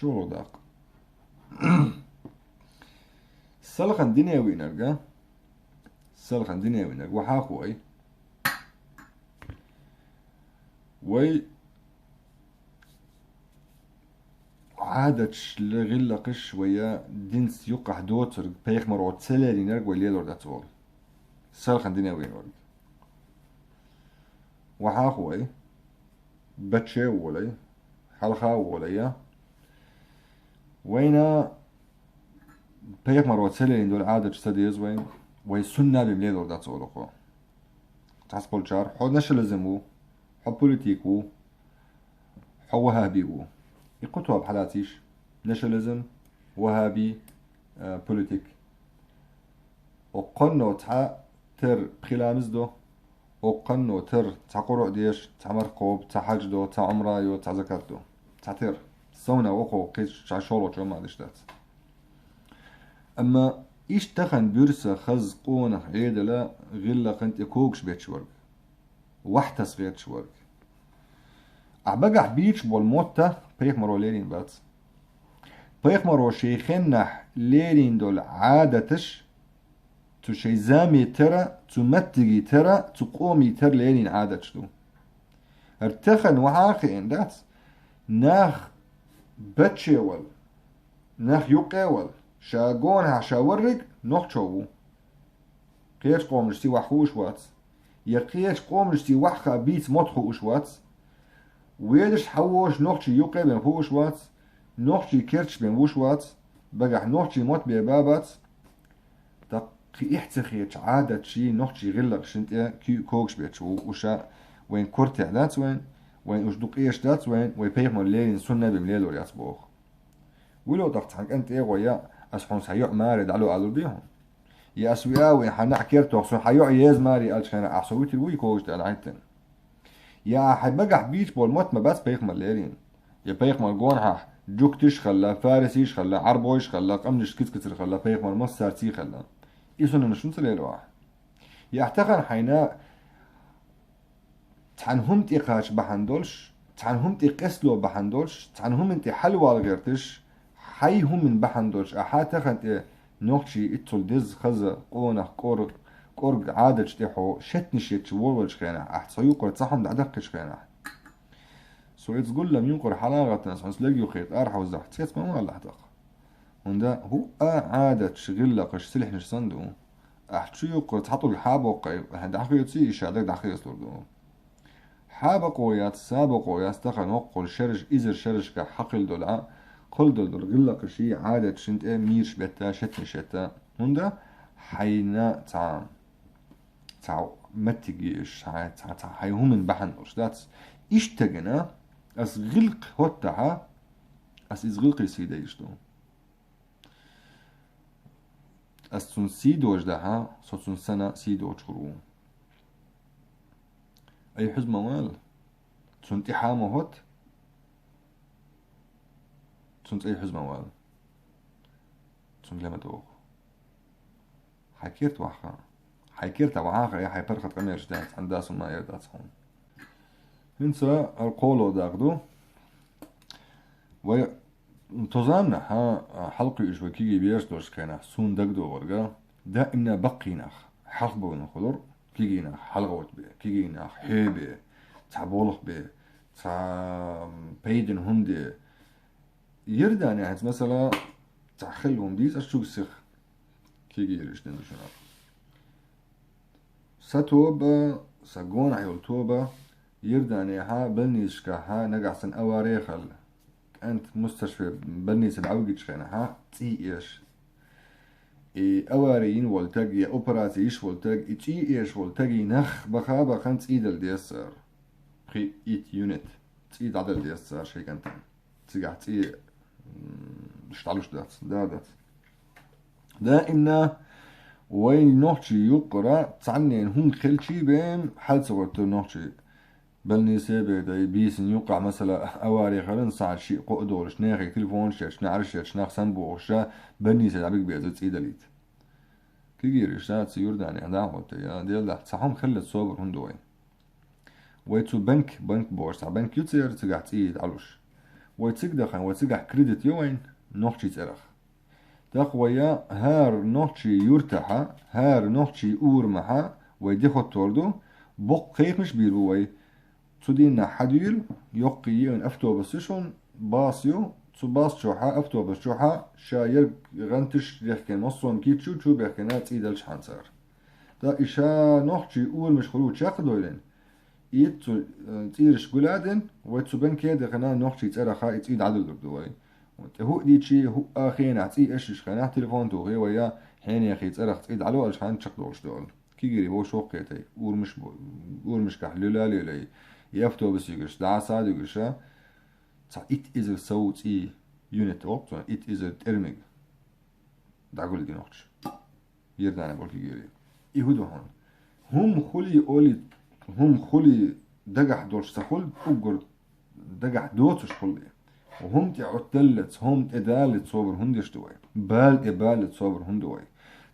شو داق سلخن دنيا وينرجع سلخن دنيا وينرجع وحاخوي وي عادتش لغلقش ويا دينس يقع دوتر بيخ مرات سلالي نرجع وليلور داتول سلخن دنيا وينرجع وحاخوي بتشي ولي حلقة وليا وينا بيخ مرات سلالي دول عادتش سديز وين وي سنة بمليلور داتول أخو تحسبول شار حود نشلزمو حود بوليتيكو حو وهابيو يقطوا بحالاتيش ناشوناليزم وهابي بوليتيك وقنو تحا تر بخلامزدو وقنو تر تعقرو ديش تعمرقوب تحجدو تعمرايو تعزكاتو تعتر سونا وقو قيش شاشولو جو ما دشتات اما ايش تخن بيرسا خز قونة عيدلا غلا قنت يكوكش بيت شورك وحتس بيت شورك عبقع بيتش بالموتة بيخ مرو ليرين بات بيخ مرو شيخنح ليرين دول عادتش تو شيزامي ترى تو متجي ترى تو قومي تر ليرين عادتش دو ارتخن وحاقي ان دات ناخ بتشيول ناخ يقيول شاقونها شاورق نوخشوو قيش قوم نشتي وحوش وات يقيش قوم نشتي وحخا بيت مطحو وات ويدش حوش نوخشي يقي بين هوش وات نوخشي كيرتش بين وش وات بقى نوخشي موت بيبابات دقي احتخيتش عادة شي نوخشي غلق شنت كي كوكش بيتش وشا وين كورتي دات وين وش دقيش دات وين بيغمو الليل سنة بمليل ورياس بوخ ولو ضغط حق انت ايه ويا اسحون سيوع مارد علو بيهم يا اسوياوي حنا حكيرتو خصو حيوع ياز ماري الش خنا احسويتي وي كوكش دال عيتن يا حبقح بيش بول موت ما بس بيخمل ليرين يا بيخمل جونها جوكتش خلا فارسيش خلا عربوش خلا قمنش كتكتر خلا بيخمل مصارتي خلا إيسون نشون تليلوح يا احتقن حينا تعنهم تيقاش بحندولش تعنهم تيقسلو بحندولش تعنهم انت حلوة غيرتش حيهم من بحندولش احاتخ انت نوخشي اتول دز خزا قونه قرق عادة تحو شتنش يتشول خينا احت سيوقر تصحهم دعدق خينا سو تقول لم ينقر حلاغة ناس عن سلقيو خيط ارحو الزحت سيت ما والله حتق وندا هو عادة شغل لقش سلح نش صندو احت شو يقر تحطوا الحابة وقاي هاد عخي يتسي اشادك دعخي يسلردو حابة قويات سابق قويات تخن وقل شرج ازر شرج كحقل دولع قل دول غلق شي عادة شنت ميرش بتا شتن شتا وندا حينا تاع متجيش تاع هيهم من بحن أرشدات إشتغنا أس غلق هوتها أس إزغلق سيدا يشتو أس تون سيدو وجدها صوتون سنة سيدو وشرو أي حزب موال تون تحامو هوت تون أي حزب موال تون لما دوغ حكيرت وحا حكيرت وعاقة يا حيبرخت قمير جدات عنداس ما يردات هون هنسا القولو داقدو و تظامنا ها حلقي إجوكي بيش دوش كينا سون دقدو ورقا دائما بقينا حلقبو نخلور كيجينا حلقوت بي كيجينا حيبي تعبولخ بي تع بيدن هندي يردان يعني مثلا تخلهم ديز أشوك سخ كيجي رشدن شنو ستوبة سجون عيول توبة يردان ها بلنيشكا ها نقعسن أواريخل أنت مستشفى بلنيس العوجي شخينا ها تيئيش أواريين والتاجي أوبراتي إيش والتاج إيش والتاجي نخ بخابة خمس إيدل ديسر خي إيت يونت تيد عدل ديسر شيء كنت تيجع تي اشتعلوش دات دائما وين نوحشي يقرأ تعنين هم خلشي بين حال صورت نوحشي بلنيسي بداي بيسن يوقع مثلا أواري خلن صار شيء قدور شناخي تلفون شنعرش شناخ سنبو وشا بلنيسي عبيك بيزت إيداليت كيجير إشتات سيورداني عداوة يا ديال ده صحهم خلت صوبر هندوي ويتو بنك بورصة بنك يتصير تقع تيد علوش ويتسقدخن ويتسقح كريدت يوين نوخشي تسرخ تقويا هار نوخشي يرتاح هار نوخشي أورمها ويدخل توردو بق خيخ مش بيروي تدينا حديل يقي ان افتو بسشون باسيو تسو باس شوحا افتو بس شوحا شاير غنتش يحكي نصون كيتشو شو بيحكينا تسيدل شحان صار تا إشا نوخشي أول مش خلو تشاق دويلين إيد تيرش قلادن ويتسو بن كيد خنا نوخشي تسرا خا إتسيد عدل دوي هو ديتشي هو آخين عتي إيش خنا تليفون تو هي ويا حين يا أخي تسرا تسيد علو أشحان تشاق دولش دول كي جري هو شوقيتي أول مش كحلولا لي يفتو بس يقرش دعا ساد يقرشا تا إت إزر صوت إي يونت أوب تا إت إزر ترمج دا قول دي نوخش يردانا بول كي جري يهودو هون هم خلي أولي هم خلي دقح دولش سخل أقر دقح دوتش خلي وهم تعتلت هم تدالت صوبر هم ديشتوي بالت صوبر هم دوي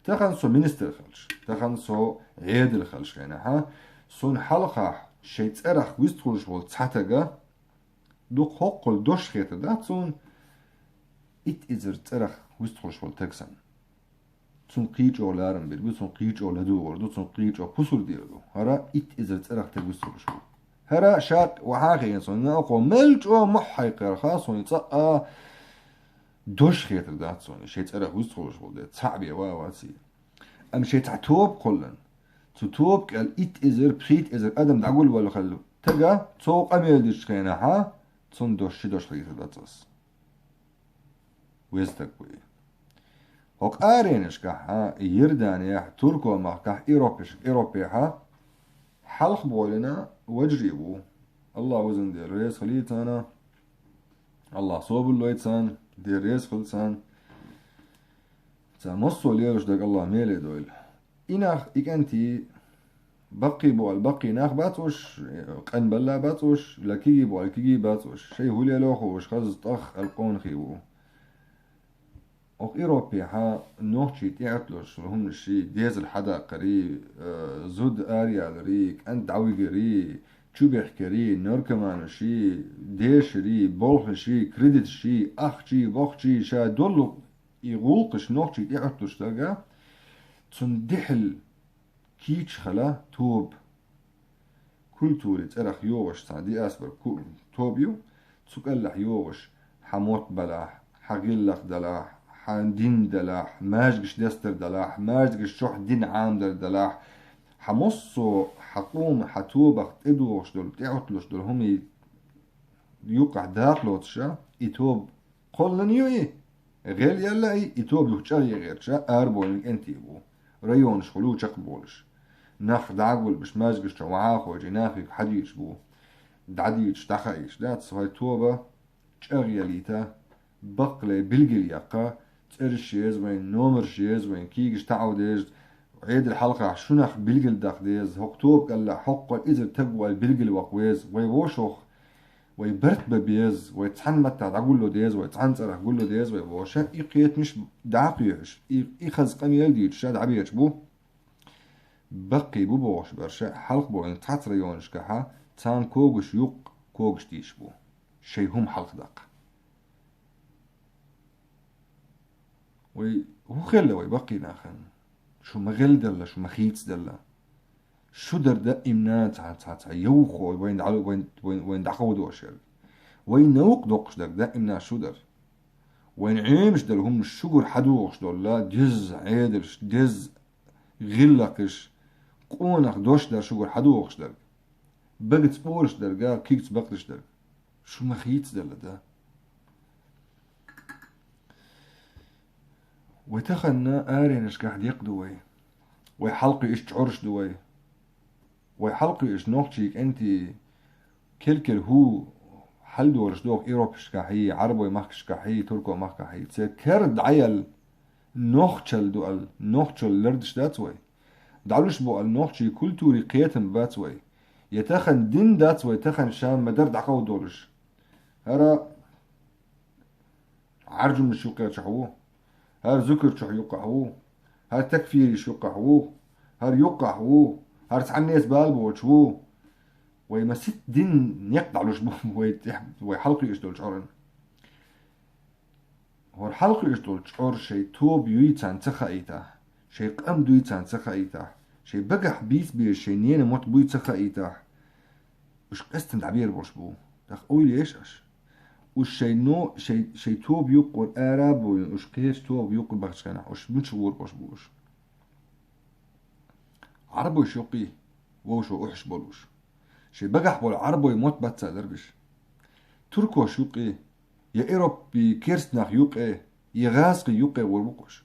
تخن سو مينستر خلش تخن سو عيد الخلش يعني ها سون حلقة شيت أرخ ويستخلش بول تحتجا دوق حقل دوش خيت دات سون إت إزر ترخ ويستخلش بول تكسن سون قيج أو لارم بيرجو سون قيج أو لدو وردو سون قيج أو بوسول ديردو هرا إت إزر ترخ تجويستخلش بول هرا شاق وحاجة سون ناقو ملج أو محيق خاص سون يتصقى دوش خيت دات سون شيت أرخ ويستخلش بول ده صعب واسي أم شيت عتوب قلن توب قال إت إزر بريت إزر أدم دعقول ولا خلو تجا توق أميل ديش خينا ها تون دوش خيت داتس ويستك بوي هوك آرينش كها يردانيح تركو ما كه إيروبي ها حلق بولنا وجريبو الله وزن دير ريس خليتانا الله صوب اللويتان دير ريس خلتان تا نصو ليرش دق الله ميلي دويل إناخ إكنتي بقي بو البقي ناخ باتوش قن بلا باتوش لكي بو الكي باتوش شي هولي لوخوش خز طخ القون خيبو اوك إيروبي ها نوخشي تيعتلوش هم الشي ديز الحدا قري زود آريا لريك أنت عوي قري تشوبيح كري نركمان شي ديش ري بولخ شي كريدت شي أخ شي بوخ شي شا دولو يغولقش نوخشي تيعتلوش تلقى تندحل كيتش خلا توب كل ترخ يوغش تعدي أسبر توبيو تسكلح يوغش حموت بلاح حقلخ دلاح حندين دلاح ماجقش دستر دلاح ماجقش شوح دين عام دلاح حمصو حقوم حتوبخ تدوغش دول تعطلوش دول هم يوقع داخلوتشا يتوب قلن يوي غير يلا يتوب يوچا غير شا أربول انتي بو ريون شخلو چقبولش ناخ دعقول بش ماجقش وعاخو جناخي حديش بو دعديش تخايش دات سوهاي توبة چغياليتا بقلي بالقلياقة ترشيز وين نومر شيز وين كيجش تعوديج عيد الحلقة شنخ بالقل داخديز هوك توب قال حق إذا تقوى البلقل وقويز ويوشوخ ويبرت ببيز ويتحن متى تقول له ديز ويتحن صرح قول له ديز ويبوشا إيقيت مش دعقيش إيخز قميل ديج شاد عبيش بو بقي بو بوش برشا حلق بو ان تحت ريونش كها تان كوغش يوق كوغش ديش بو شي هم حلق دق وي هو خلا وي بقي ناخن شو مغل دلا شو مخيتس دلا شو در دا إمنا تا يوخو وين دعلو وين دعقو دوشر وين نوق دوقش دا إمنا شو در وين عيمش دل هم الشجر حدوقش دول لا دز عيدرش دز غلقش قونك دوش در شجر حدوقش در بقت بورش در قا كيكت بقتش در شو مخيتس دل دا وتخنا آرينش قاعد يقدوي ويحلقي إيش تعرش دوي ويحلقي إيش نوخشيك أنتي كل هو حل دورش دوك إيروبش كحي عربي مخش كحي تركو مخ كحي تسكرد عيل نوخشل دوال نوخشل لردش داتوي دعلوش بو النوخشي كلتوري قيتم باتوي يتخن دين داتوي تخن شام مدر دعقو دورش هرا عرجم مش يوقع شحوه هر ذكر شح يوقعوه هر تكفير يوقعوه هر يوقعوه هر تعنيس بالبو شوه ويما ست دين يقطع لوش بو ويحلقي ايش دول شعرن حلق إشتول شعور شي توب يويتان تخايته شي قم دويتان تخايته شي بقح بيس بير شي نين موت بوي تخايته وش قستن تعبير بوش بو دخ أولي إيش أش وش نو شي توب يقور آراب وش كيش توب يقور بغشكنا وش بنشور بوش بوش عربو يشوقي ووشو أحش بولوش شي بقح بول عربو يموت باتسا دربش تركو شوقي يا إيروبي كيرسناخ يوقي يغاسقي يوقي والبقش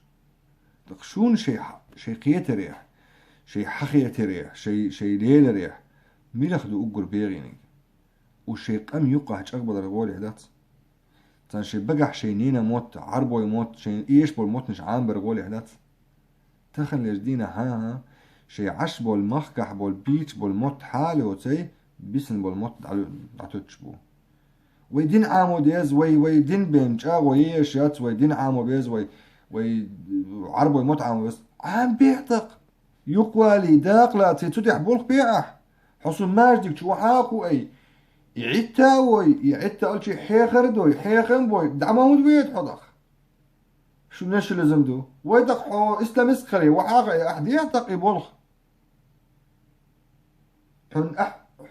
شون شي قيت ريح شي حخيت ريح شي ليل ريح ميلخ دو أقر بيغيني وشي قم يوقع هج أقبض رغولي هدات تان شي بقح شي نينا موت عربو يموت شي إيش بول موت نش عام برغولي هدات تخن لجدينا ها شي عش بول مخكح بول بيتش بول موت حالي وتي بيسن بول موت دعتوتش بو ويدين عامو ديز ويدين بينجا ويشات ويدين عامو بيز وي عربو يموت عامو بس عام بيعتق يقوالي داق لا تتدح بولق بيعح حصل ماجدك شو حاكو أي يعتا يعتا قال شي حيخرد حيخن بوي دعمامود بيت حضخ شو نش لازم دو ويدق حو اسلام اسخري وحاقا احد يعتق يبولخ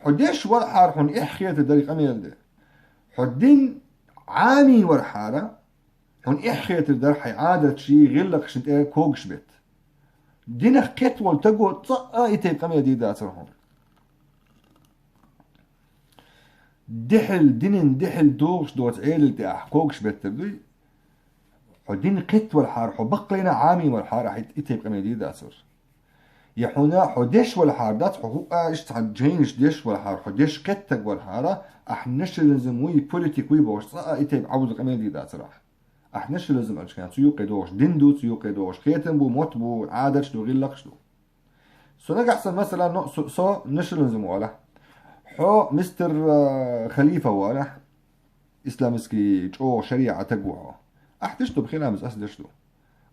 حديش والحار حن احخيت الدريق اميل ده حدين عامي ورحارة هون إحخيت الدر حي عادة شي غلق شنت إيه كوغش بيت دينخ كت والتقو طقا إيتي قمي دي داتر هون دحل دوغش دوت عيل تي كوغش بيت تبدي حدين قت والحار حو بقلينا عامي والحار حيت إيتي قمي دي داتر يحونا حديش والحار دات حقوق إيش تعجينش ديش والحار حديش قتك والحارة أحنش لازموي بوليتيكوي بوش طقا إيتي بعوض قمي دي داتر احنش لازم أشكان تيوقي دوش دندو تيوقي دوش خيتن بو موت بو عادش دو غير لقش دو سو نقحسن مثلا نو سو نش لازم ولا حو مستر خليفة ولا إسلامسكي جو شريعة تقوى أحدش دو بخينا مس أسدش دو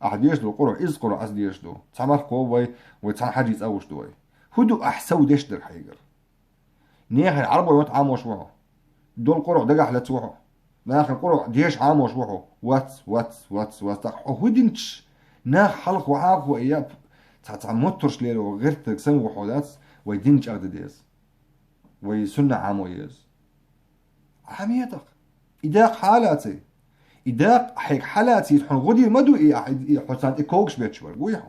أحديش دو قرع إز قرع أسديش دو تعمل قوي ويتسان حاجز أوش دوي هدو أحسو ديش در حيقر نيخ العرب ويوت عام وشوعو دول قرع دقح لتوحو ناخ القرع ديش عام وشوحو واتس تقحو هدنش ناخ حلق وعاق وإياب تعمترش ليلو وغير تقسم وحودات ويدنش أغد ديز ويسنة عام ويز عاميتك إداق حالاتي إداق حيك حالاتي تحن غدي مدو إيه حسان إكوكش بيتشور ويحو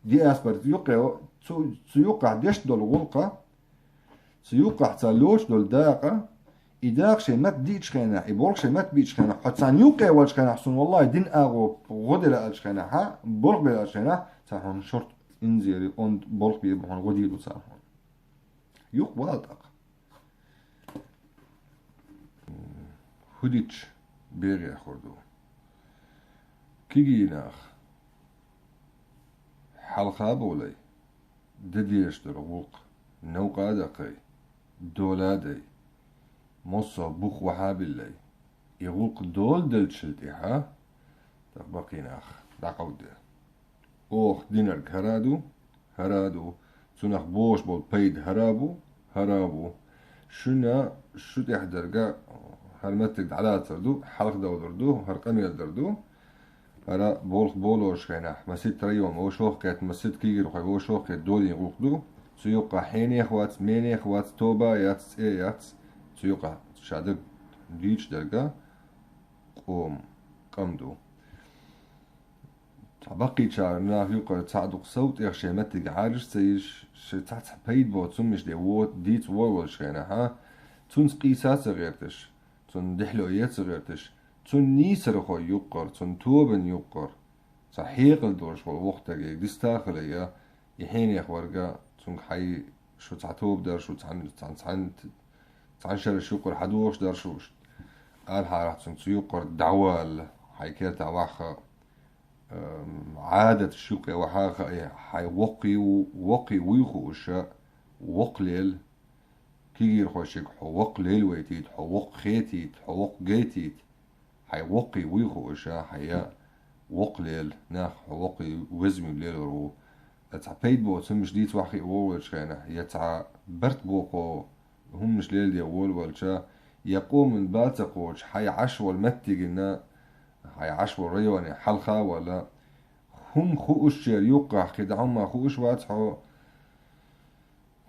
دي أسبر سيوقع ديش دول غلقة سيوقع تالوش دول داقة إداق شيء مات ديش خينا إبولك شيء مات بيش خينا حسان يوقع والش خينا حسن والله دين أغو غدي لألش خينا ها بولك بيلألش خينا تحن شرط إنزيري أند بولك بيبحن غدي لو تحن يوق والدق هديتش بيغي أخوردو كيجي ناخ حلقة بولي دديش درغوق نوقا دقي دولادي مصا بوخ وحابلي يغوق دول دلتشلتي ها تقبقي ناخ دقودي اوخ دينر هرادو تنخ بوش بول بيد هرابو شو تحدرقا هرمتك على تردو حلق دو دردو هرقمي دردو هرا بولخ بولوش كينا مسيد تريوم او شوخ كيت مسيد كيجر خوي او شوخ كيت دولي يغوقدو سيوقع حيني اخوات ميني اخوات توبا ياتس ايه ياتس سيوقع شادق ديش درقا قمدو بقي شارنا يوقع تصعدق صوت يا شي متك عارش سيش شي تحت بيد بو تسمش دي ووت ديت وولش كينا ها تونس قيسات صغيرتش تون دحلويات صغيرتش تون نيسر خو يقر تون توبن يقر صحيق الدورش والوقت ديستاخل يا يحين يا خورقا تون حي شو تعتوب در شو تعن شر شوقر حدوش در شوش قال راح تون يقر دعوال حي كده تعواخ عادة الشوق وحاخ حي وقي ويخو أشياء وقليل كيجير خوشك حوق ليل ويتيت حوق خيتيت حوق جيتيت حي وقي ويخو أشياء حيا وقليل ناخ حوقي وزمي بليل رو تعبيت بو تمش ديت وحي أول شينا يتع برت بوقو هم مش ليل دي أول والشا يقوم من باتقوش حي عشو المتي قلنا هاي عشور ريواني حلقة ولا هم خوش يوقع كده هم خوش واتحو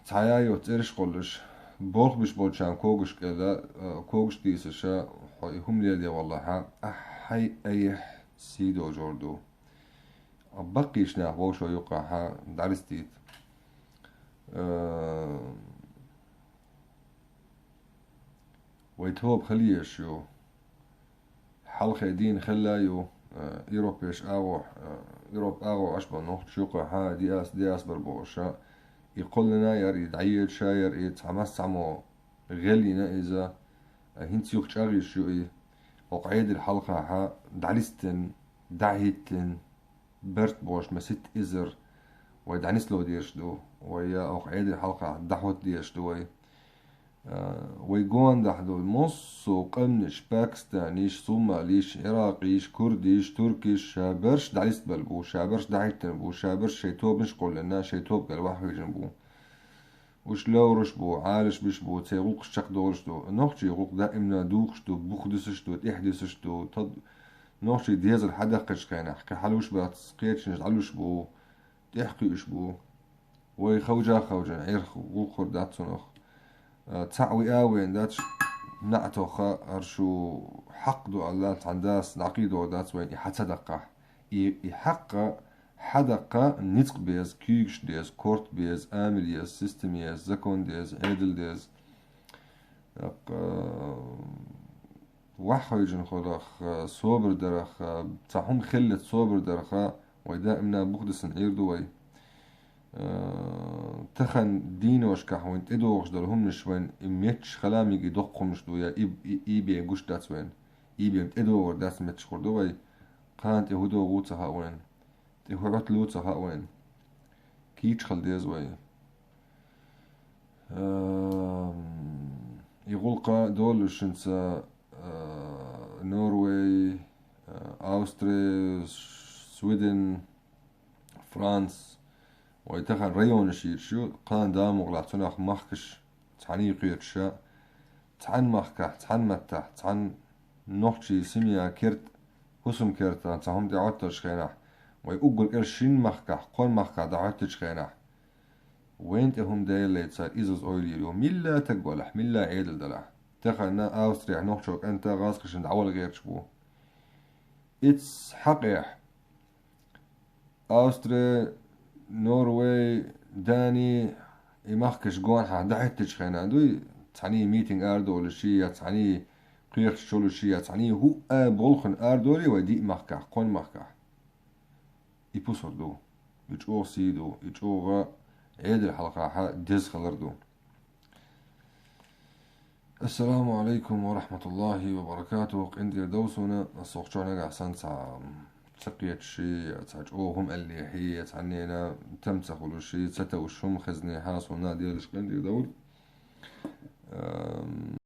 تعيايو ترش قلش بولخ بش بولشان كوغش كده كوغش ديسشا هم ليلي والله هاي اي سيدو جوردو بقيش ناح شو يوقع ها دارستيت ويتهوب خليش يو حلقة دين خلايو إيروبيش أو إيروب أو أشبه نوخ شوقة ها دي أس بربوشا يقول لنا يريد عيد شاير إيه تعمس عمو غلينا إذا هنت يوخ شاغي شو إيه وقعيد الحلقة ها دعلستن دعيتن برت بوش مسيت إزر ويدعنس لو ديش دو ويا وقعيد الحلقة دحوت ديش دو ويجون دحدو مص وقمنش باكستانيش صوماليش عراقيش كرديش تركيش شابرش دعيست بلبو شابرش دعيت بو شابرش شيتوب مش قول لنا شيتوب قال واحد جنبو وش لورش بو عالش بش بو تيغوق الشق دورش دو نوخشي يغوق دائما دوخش دو بوخدسش دو تحدسش دو نوخشي ديز الحدقش كان حكى حلوش بات سقيتش نجعلوش بو تحكيش بو خوجا عير وقر دات سنوخ تعوي آوين داتش نعتوخا أرشو حقدو الله عنداس نعقيدو دات وين يحتصدقه يحق حدقة نتق بيز كيكش ديز كورت بيز آمل يز سيستم يز زكون ديز عدل ديز وحويجن خلق صوبر درخ بتاعهم خلت صوبر درخا ويدائمنا بخدس نعير دوي تخن دينوش كحوين تدوغش دلهم نشوين إميتش خلام يجي دقهم مش دويا إيبي جوش داتس وين إيبي تدوغ داتس متش خردوي قانت يهودو غوتها وين تهورت لوتها وين كيتش خل ديز وي يغلقا دول شنسا نوروي أوستريا سويدن فرانس ويتخن ريون شير شو قان دام وغلعتنا مخكش تعني قيرشا تعن مخكح تعن متح تعن نوحشي سميا كرت حسم كرتا تعهم دي عطش خينح ويقول إرشين مخكح قون مخكح دعوتش خينح وين تهم دايل ليتصار إزوز أويلي اليوم ملا تقولح ملا عيدل دلح تخنا أوستريا نوحشوك أنت غاسقش ندعول غير شبو إتس حقيح أوستريا نوروي داني يمخكش جوان ها دعتش خينا دوي تعني ميتينغ اردو ولا شي تعني قيخ شولو شي تعني هو بولخن اردولي ودي مخكح قون مخكح يبوسر دو يجو سيدو يجو عيد الحلقة ها دز خلردو. السلام عليكم ورحمة الله وبركاته. عندي دوسونا الصوخشونا قاعسان تقيت شي تاجوهم اللي هي تعنينا تمسخ ولا شي ستوشهم خزني حاس ونادي لش عندي دول